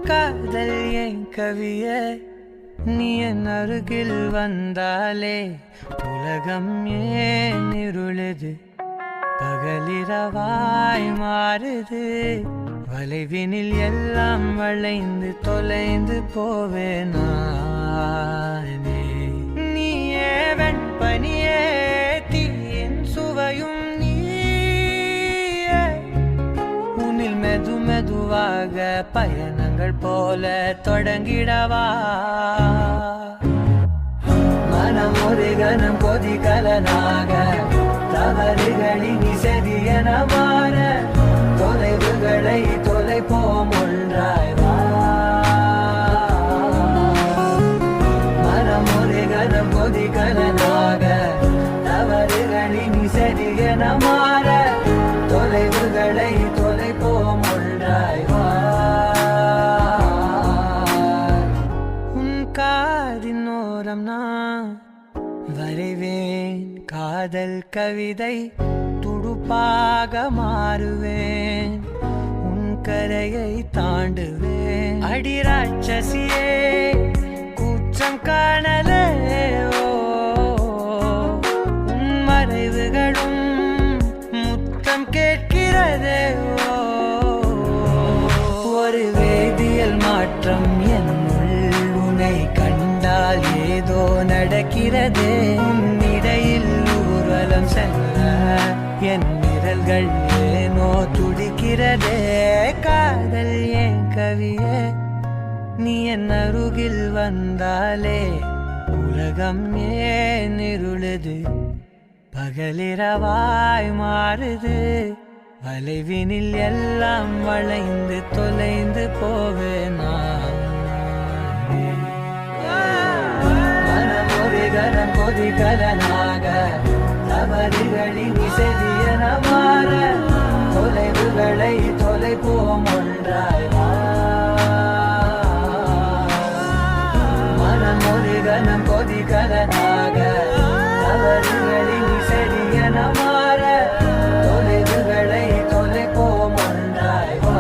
காதல் என் கவியே நீ என் அருகில் வந்தாலே உலகம் ஏன் இருளுது பகலிரவாய் மாறுது வளைவினில் எல்லாம் வளைந்து தொலைந்து போவேனானே நீயே வெண்பனியே தீயின் சுவையும் மெது மெதுவாக பயணங்கள் போல தொடங்கிடவா மனம் ஒரு கணம் கொதிகலனாக தவறுகளின் செதியன மாற தொலைவுகளை தொலைப்போம் ஒன்றாய் வா மனம் ஒரு கணம் கொதிகலனாக தவறுகளின் செதியன மாற தொலைவுகளை தொலைப்போம் ஒன்றாய் வா உன் காதின் ஓரம் நான் வரைவேன் காதல் கவிதை துடுப்பாக மாறுவேன் உன் கரையை தாண்டுவேன் அடி ராட்சசியே கூச்சம் காணலே உன் மறைவுகளும் கேட்கிறதே ஒரு வேதியியல் மாற்றம் என்னுள் உன்னை கண்டால் ஏதோ நடக்கிறதே இடையில் ஊர்வலம் செல்ல என் விரல்கள் ஏனோ துடிக்கிறதே காதல் என் கவியே நீ என் அருகில் வந்தாலே உலகம் ஏன் இருளுது பகலிரவாய் மாறுது வளைவினில் எல்லாம் வளைந்து தொலைந்து போவேனா மனம் ஒரு கணம் கொதிகலனாக தவறுகளின் செதியன மாற தொலைவுகளை தொலைப்போம் ஒன்றாய் வா மனம் ஒரு கணம் கொதிகலனாக தவறுகளின் செதியன மாற தொலைவுகளை தொலைப்போம் ஒன்றாய் வா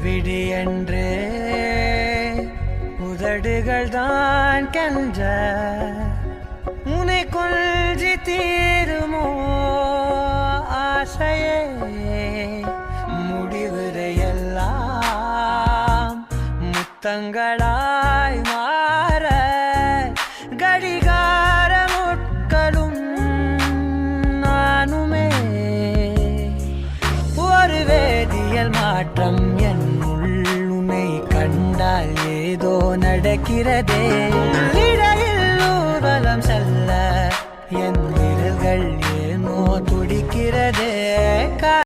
விடு என்று உதடுகள் தான் கென்ற உன்னை கொள்சி தீருமோ ஆசையே முடிவுரையெல்லாம் முத்தங்களாய் மாற கடிகார முட்களும் நானுமே ஒரு வேதியியல் மாற்றம் என்னுள்ளே கண்டால் ஏதோ நடக்கிறதே இடையில் ஊர்வலம் செல்ல என் விரல்கள் ஏனோ துடிக்கிறதே